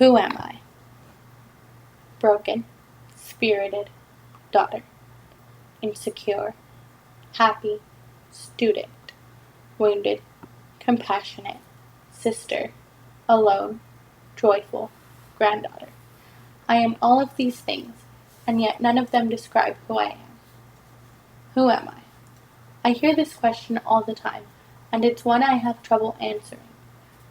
Who am I? Broken, spirited, daughter. Insecure, happy, student. Wounded, compassionate, sister. Alone, joyful, granddaughter. I am all of these things, and yet none of them describe who I am. Who am I? I hear this question all the time, and it's one I have trouble answering.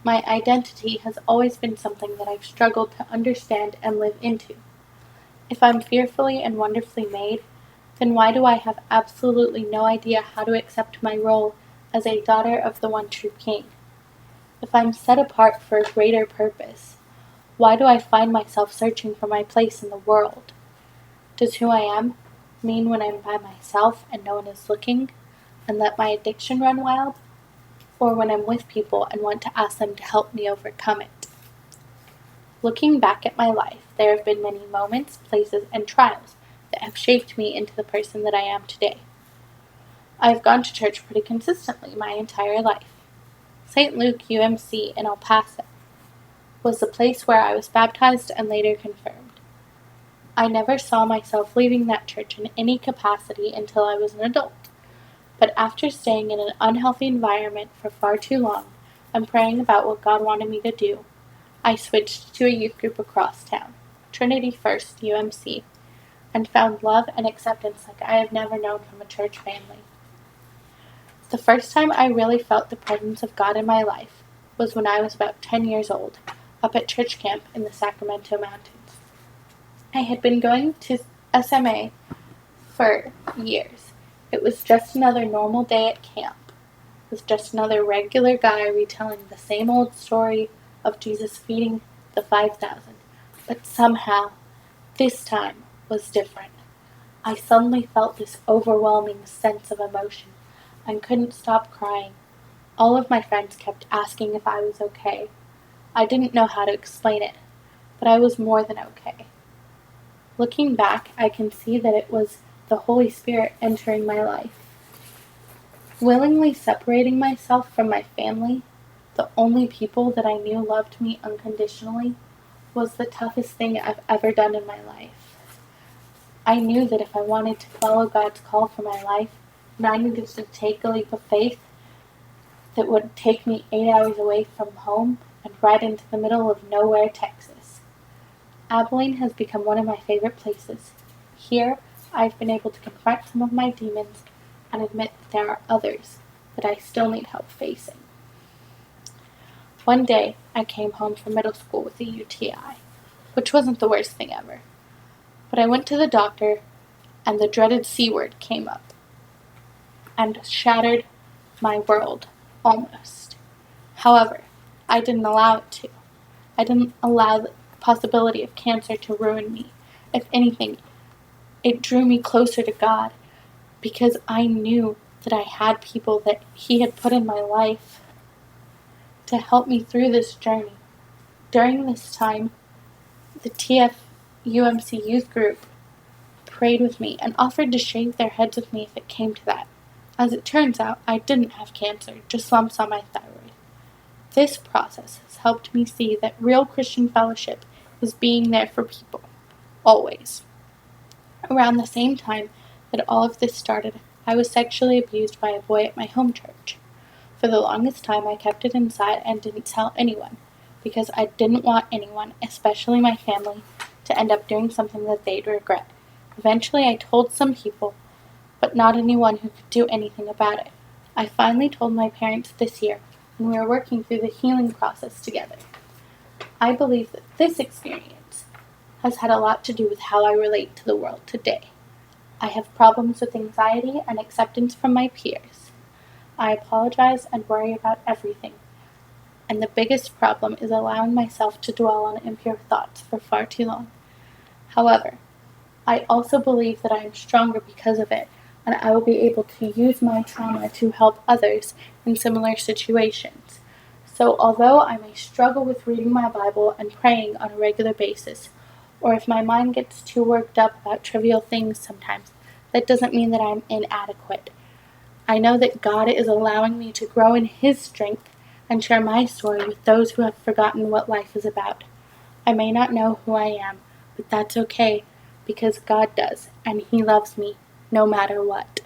My identity has always been something that I've struggled to understand and live into. If I'm fearfully and wonderfully made, then why do I have absolutely no idea how to accept my role as a daughter of the one true King? If I'm set apart for a greater purpose, why do I find myself searching for my place in the world? Does who I am mean when I'm by myself and no one is looking, and let my addiction run wild? Or when I'm with people and want to ask them to help me overcome it? Looking back at my life, there have been many moments, places, and trials that have shaped me into the person that I am today. I've gone to church pretty consistently my entire life. St. Luke UMC in El Paso was the place where I was baptized and later confirmed. I never saw myself leaving that church in any capacity until I was an adult, but after staying in an unhealthy environment for far too long and praying about what God wanted me to do, I switched to a youth group across town, Trinity First UMC, and found love and acceptance like I have never known from a church family. The first time I really felt the presence of God in my life was when I was about 10 years old, up at church camp in the Sacramento Mountains. I had been going to SMA for years. It was just another normal day at camp. It was just another regular guy retelling the same old story of Jesus feeding the 5,000. But somehow, this time was different. I suddenly felt this overwhelming sense of emotion and couldn't stop crying. All of my friends kept asking if I was okay. I didn't know how to explain it, but I was more than okay. Looking back, I can see that it was the Holy Spirit entering my life. Willingly separating myself from my family, the only people that I knew loved me unconditionally, was the toughest thing I've ever done in my life. I knew that if I wanted to follow God's call for my life, and I needed to take a leap of faith that would take me 8 hours away from home and right into the middle of nowhere, Texas. Abilene has become one of my favorite places. Here, I've been able to confront some of my demons and admit that there are others that I still need help facing. One day, I came home from middle school with a UTI, which wasn't the worst thing ever. But I went to the doctor, and the dreaded C word came up and shattered my world, almost. However, I didn't allow it to. I didn't allow the possibility of cancer to ruin me. If anything, it drew me closer to God, because I knew that I had people that He had put in my life to help me through this journey. During this time, the TF UMC youth group prayed with me and offered to shave their heads with me if it came to that. As it turns out, I didn't have cancer, just lumps on my thyroid. This process has helped me see that real Christian fellowship is being there for people, always. Around the same time that all of this started, I was sexually abused by a boy at my home church. For the longest time, I kept it inside and didn't tell anyone, because I didn't want anyone, especially my family, to end up doing something that they'd regret. Eventually, I told some people, but not anyone who could do anything about it. I finally told my parents this year, and we are working through the healing process together. I believe that this experience has had a lot to do with how I relate to the world today. I have problems with anxiety and acceptance from my peers. I apologize and worry about everything. And the biggest problem is allowing myself to dwell on impure thoughts for far too long. However, I also believe that I am stronger because of it, and I will be able to use my trauma to help others in similar situations. So although I may struggle with reading my Bible and praying on a regular basis, or if my mind gets too worked up about trivial things sometimes, that doesn't mean that I'm inadequate. I know that God is allowing me to grow in His strength and share my story with those who have forgotten what life is about. I may not know who I am, but that's okay because God does, and He loves me no matter what.